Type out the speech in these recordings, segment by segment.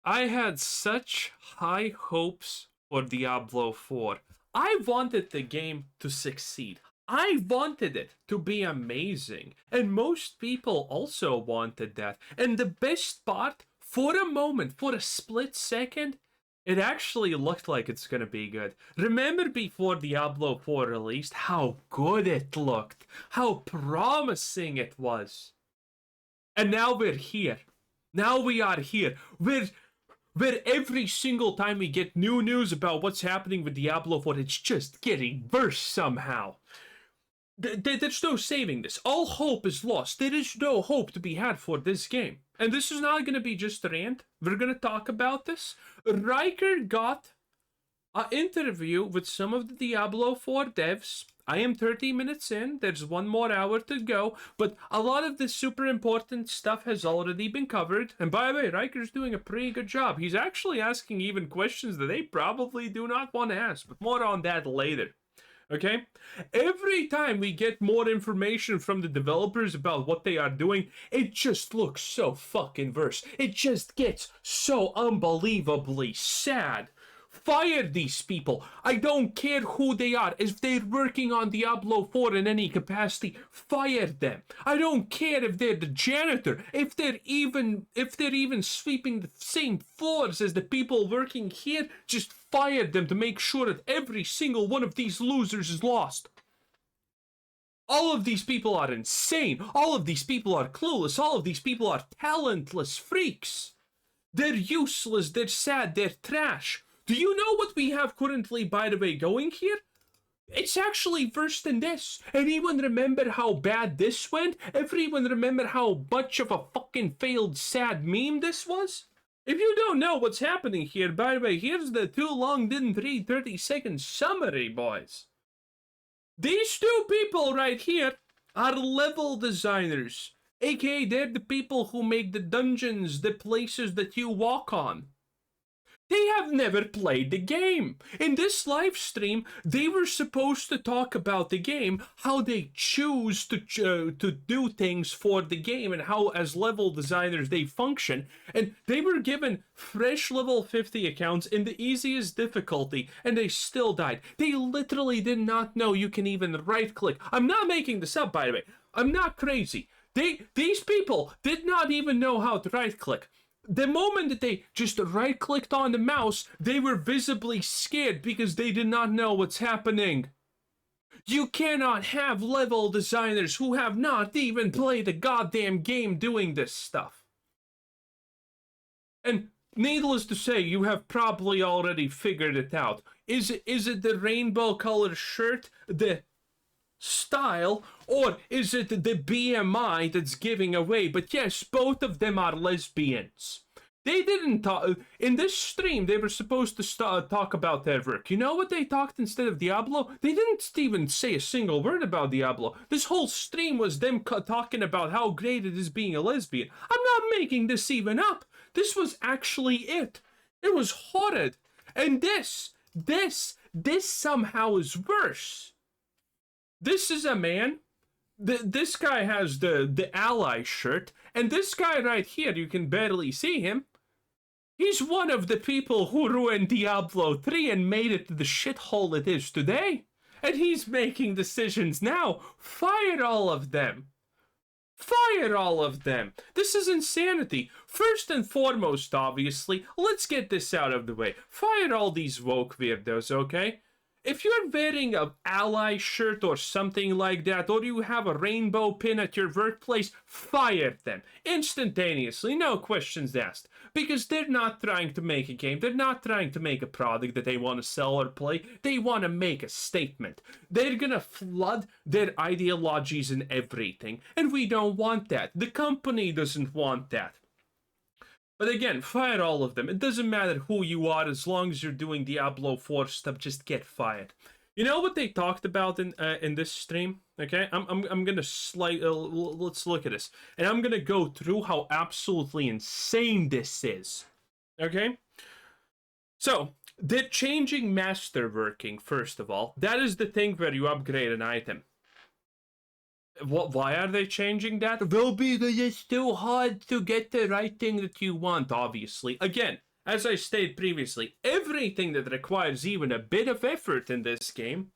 I had such high hopes for Diablo 4. I wanted the game to succeed. I wanted it to be amazing. And most people also wanted that. And the best part, for a moment, for a split second, it actually looked like it's gonna be good. Remember before Diablo 4 released how good it looked, how promising it was. And now we're here. Now we are here. Where every single time we get new news about what's happening with Diablo 4, it's just getting worse somehow. There's no saving this. All hope is lost. There is no hope to be had for this game. And this is not going to be just a rant. We're going to talk about this. Riker got an interview with some of the Diablo 4 devs. I am 30 minutes in. There's one more hour to go. But a lot of the super important stuff has already been covered. And by the way, Riker's doing a pretty good job. He's actually asking even questions that they probably do not want to ask. But more on that later. Okay? Every time we get more information from the developers about what they are doing, it just looks so fucking worse. It just gets so unbelievably sad. Fire these people. I don't care who they are. If they're working on Diablo 4 in any capacity, fire them. I don't care if they're the janitor, if they're even sweeping the same floors as the people working here, just fire them to make sure that every single one of these losers is lost. All of these people are insane. All of these people are clueless. All of these people are talentless freaks. They're useless, they're sad, they're trash. Do you know what we have currently, by the way, going here? It's actually worse than this. Anyone remember how bad this went? Everyone remember how much of a fucking failed sad meme this was? If you don't know what's happening here, by the way, here's the too long didn't read 30-second summary, boys. These two people right here are level designers, aka they're the people who make the dungeons, the places that you walk on. They have never played the game. In this live stream, they were supposed to talk about the game, how they choose to do things for the game, and how, as level designers, they function. And they were given fresh level 50 accounts in the easiest difficulty, and they still died. They literally did not know you can even right-click. I'm not making this up, by the way. I'm not crazy. These people did not even know how to right-click. The moment that they just right-clicked on the mouse, they were visibly scared because they did not know what's happening. You cannot have level designers who have not even played the goddamn game doing this stuff. And needless to say, you have probably already figured it out. Is it the rainbow color shirt, the style, or is it the BMI that's giving away? But yes, both of them are lesbians. They didn't talk in this stream. They were supposed to talk about their work. You know what they talked instead of Diablo? They didn't even say a single word about Diablo. This whole stream was them talking about how great it is being a lesbian. I'm not making this even up. This was actually it. It was horrid. And this somehow is worse. This is a man. This guy has the ally shirt, and this guy right here, you can barely see him. He's one of the people who ruined Diablo 3 and made it the shithole it is today. And he's making decisions now. Fire all of them. Fire all of them. This is insanity. First and foremost, obviously, let's get this out of the way. Fire all these woke weirdos, okay? If you're wearing an ally shirt or something like that, or you have a rainbow pin at your workplace, fire them. Instantaneously, no questions asked. Because they're not trying to make a game. They're not trying to make a product that they want to sell or play. They want to make a statement. They're gonna flood their ideologies and everything. And we don't want that. The company doesn't want that. But again, fire all of them. It doesn't matter who you are, as long as you're doing Diablo 4 stuff, just get fired. You know what they talked about in this stream? Okay, I'm gonna let's look at this, and I'm gonna go through how absolutely insane this is. Okay, so they're changing masterworking. First of all, that is the thing where you upgrade an item. Why are they changing that? Well, because it's too hard to get the right thing that you want, obviously. Again, as I stated previously, everything that requires even a bit of effort in this game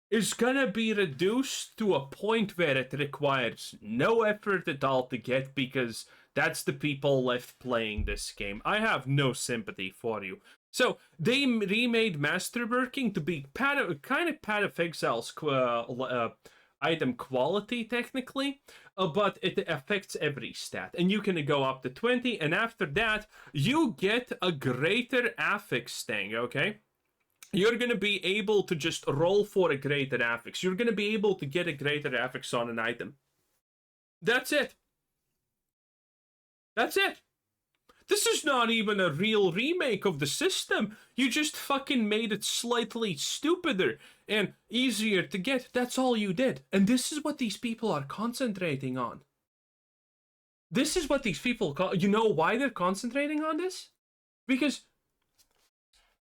is gonna be reduced to a point where it requires no effort at all to get, because that's the people left playing this game. I have no sympathy for you. So they remade masterworking to be kind of Path of Exile's item quality technically, but it affects every stat, and you can go up to 20, and after that you get a greater affix thing. Okay, you're going to be able to just roll for a greater affix. You're going to be able to get a greater affix on an item. That's it. That's it. This is not even a real remake of the system. You just fucking made it slightly stupider and easier to get. That's all you did. And this is what these people are concentrating on. This is what these people... You know why they're concentrating on this? Because...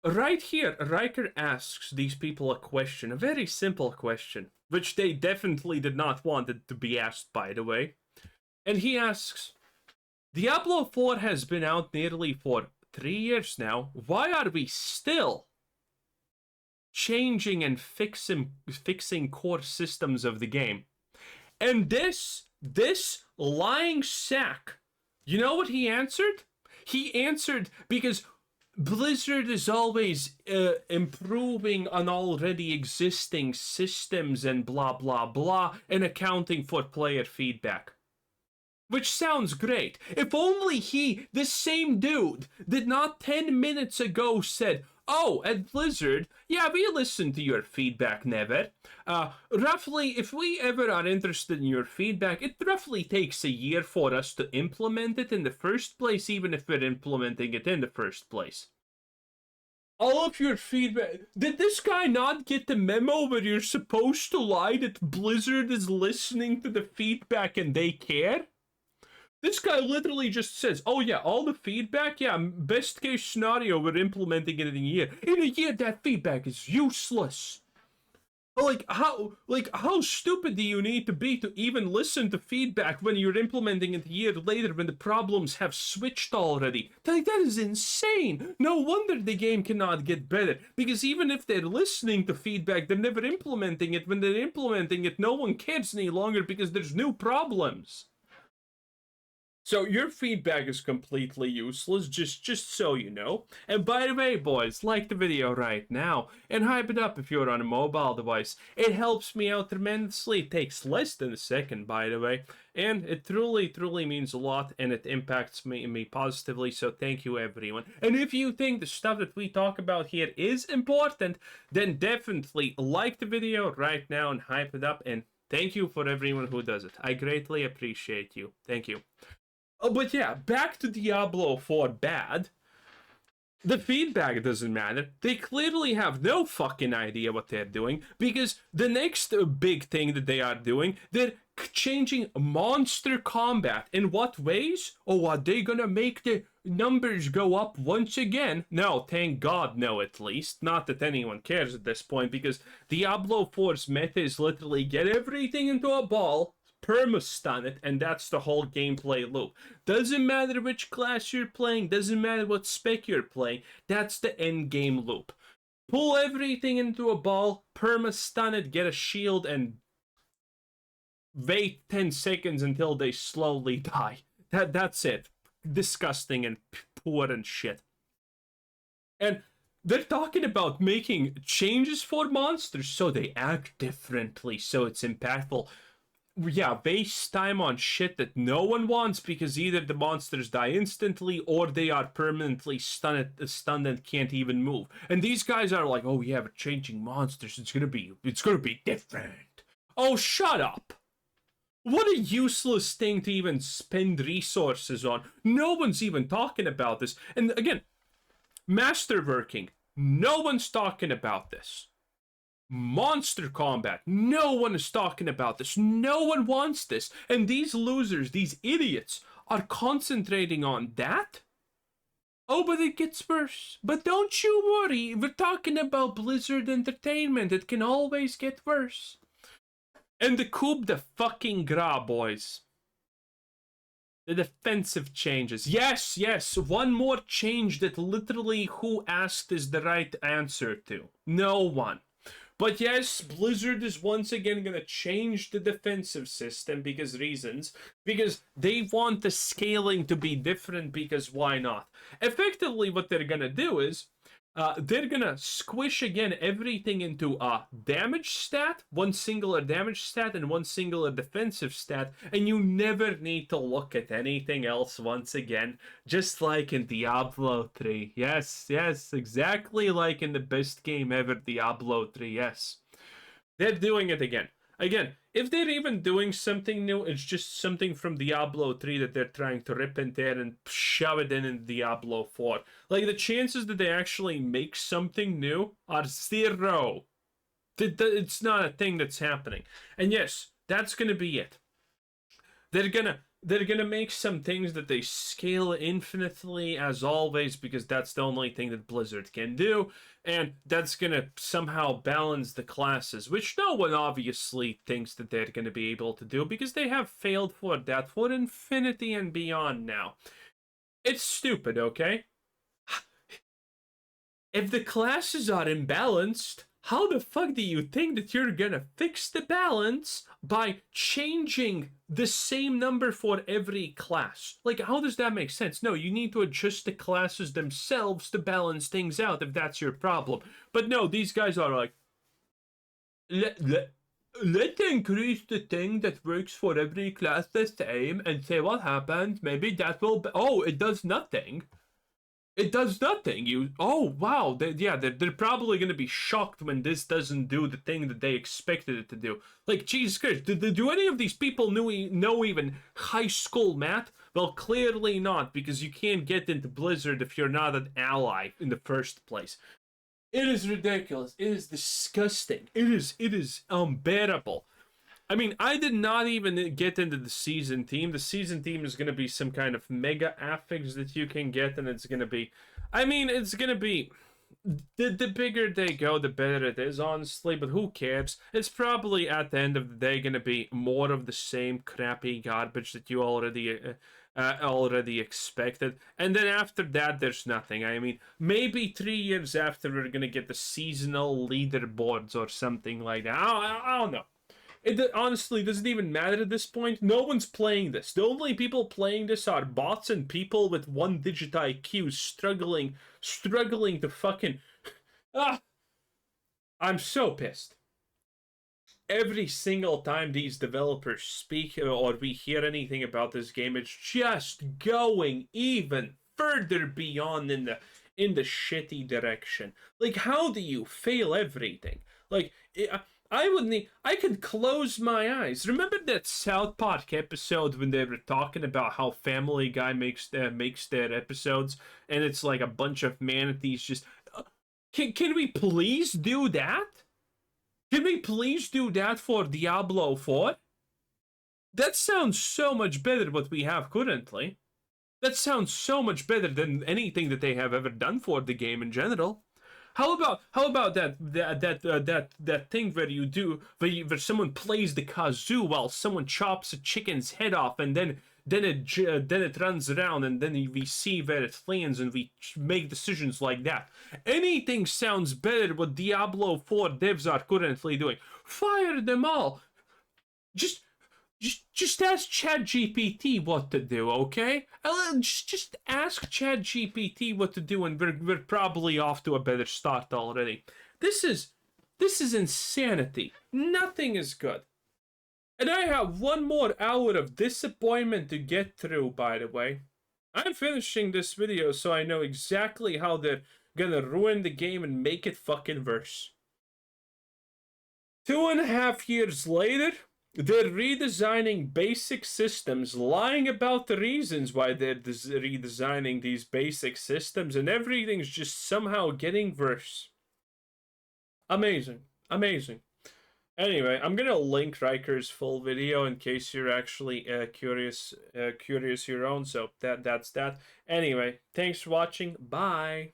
right here, Riker asks these people a question, a very simple question, which they definitely did not want it to be asked, by the way. And he asks, Diablo 4 has been out nearly for 3 years now. Why are we still changing and fixing core systems of the game? And this lying sack, you know what he answered? He answered because Blizzard is always improving on already existing systems and blah blah blah, and accounting for player feedback. Which sounds great. If only this same dude, did not 10 minutes ago said, oh, at Blizzard, yeah, we listen to your feedback, never. Roughly, if we ever are interested in your feedback, it roughly takes a year for us to implement it in the first place, even if we're implementing it in the first place. All of your feedback... Did this guy not get the memo where you're supposed to lie that Blizzard is listening to the feedback and they care? This guy literally just says, oh yeah, all the feedback, yeah, best case scenario, we're implementing it in a year. In a year, that feedback is useless. Like, how stupid do you need to be to even listen to feedback when you're implementing it a year later when the problems have switched already? Like, that is insane. No wonder the game cannot get better, because even if they're listening to feedback, they're never implementing it. When they're implementing it, no one cares any longer because there's new problems. So your feedback is completely useless, just so you know. And by the way, boys, like the video right now, and hype it up if you're on a mobile device. It helps me out tremendously. It takes less than a second, by the way. And it truly means a lot, and it impacts me positively, so thank you, everyone. And if you think the stuff that we talk about here is important, then definitely like the video right now and hype it up, and thank you for everyone who does it. I greatly appreciate you. Thank you. Oh, but yeah, back to Diablo 4 bad. The feedback doesn't matter. They clearly have no fucking idea what they're doing, because the next big thing that they are doing, they're changing monster combat. In what ways? Oh, are they gonna make the numbers go up once again? No, thank God no, at least. Not that anyone cares at this point, because Diablo 4's meta is literally get everything into a ball, perma-stun it, and that's the whole gameplay loop. Doesn't matter which class you're playing, doesn't matter what spec you're playing, that's the end game loop. Pull everything into a ball, perma-stun it, get a shield, and wait 10 seconds until they slowly die. That's it. Disgusting and poor and shit. And they're talking about making changes for monsters so they act differently, so it's impactful. Yeah, waste time on shit that no one wants, because either the monsters die instantly or they are permanently stunned and can't even move. And these guys are like, oh yeah, we're changing monsters. It's gonna be different. Oh, shut up. What a useless thing to even spend resources on. No one's even talking about this. And again, masterworking. No one's talking about this. Monster combat. No one is talking about this. No one wants this. And these losers, these idiots, are concentrating on that? Oh, but it gets worse. But don't you worry. We're talking about Blizzard Entertainment. It can always get worse. And the coup de fucking gras, boys. The defensive changes. Yes, yes, one more change that literally who asked is the right answer to. No one. But yes, Blizzard is once again gonna change the defensive system because reasons. Because they want the scaling to be different because why not? Effectively, what they're gonna do is they're gonna squish again everything into a damage stat, one singular damage stat, and one singular defensive stat, and you never need to look at anything else once again, just like in Diablo 3. Yes, yes, exactly like in the best game ever, Diablo 3, yes. They're doing it again. Again, if they're even doing something new, it's just something from Diablo 3 that they're trying to rip in there and shove it in Diablo 4. Like, the chances that they actually make something new are zero. It's not a thing that's happening. And yes, that's gonna be it. They're gonna make some things that they scale infinitely as always because that's the only thing that Blizzard can do, and that's gonna somehow balance the classes, which no one obviously thinks that they're gonna be able to do because they have failed for that for infinity and beyond now. It's stupid, okay? If the classes are imbalanced, how the fuck do you think that you're gonna fix the balance by changing the same number for every class? Like, how does that make sense? No, you need to adjust the classes themselves to balance things out if that's your problem. But no, these guys are like, let's increase the thing that works for every class the same and say what happens. Maybe that will be. Oh, it does nothing. It does nothing. Oh wow, they're probably gonna be shocked when this doesn't do the thing that they expected it to do. Like, Jesus Christ, do any of these people know even high school math? Well, clearly not, because you can't get into Blizzard if you're not an ally in the first place. It is ridiculous. It is disgusting. It is unbearable. I mean, I did not even get into the season team. The season team is going to be some kind of mega affix that you can get, and it's going to be... I mean, it's going to be... The bigger they go, the better it is, honestly, but who cares? It's probably, at the end of the day, going to be more of the same crappy garbage that you already expected. And then after that, there's nothing. I mean, maybe 3 years after, we're going to get the seasonal leaderboards or something like that. I don't know. It honestly doesn't even matter at this point. No one's playing this. The only people playing this are bots and people with 1-digit IQs struggling to fucking... I'm so pissed. Every single time these developers speak or we hear anything about this game, it's just going even further beyond in the shitty direction. Like, how do you fail everything? Like, I could close my eyes. Remember that South Park episode when they were talking about how Family Guy makes their episodes, and it's like a bunch of manatees just... Can we please do that? Can we please do that for Diablo 4? That sounds so much better than what we have currently. That sounds so much better than anything that they have ever done for the game in general. How about that thing where someone plays the kazoo while someone chops a chicken's head off, and then it runs around, and then we see where it lands, and we make decisions like that. Anything sounds better than what Diablo 4 devs are currently doing. Fire them all. Just ask ChatGPT what to do, okay? Just ask ChatGPT what to do, and we're probably off to a better start already. This is insanity. Nothing is good. And I have one more hour of disappointment to get through, by the way. I'm finishing this video so I know exactly how they're gonna ruin the game and make it fucking worse. 2.5 years later, they're redesigning basic systems, lying about the reasons why they're redesigning these basic systems, and everything's just somehow getting worse. Amazing. Amazing. Anyway, I'm gonna link Riker's full video in case you're actually curious your own, so that's that. Anyway, thanks for watching. Bye!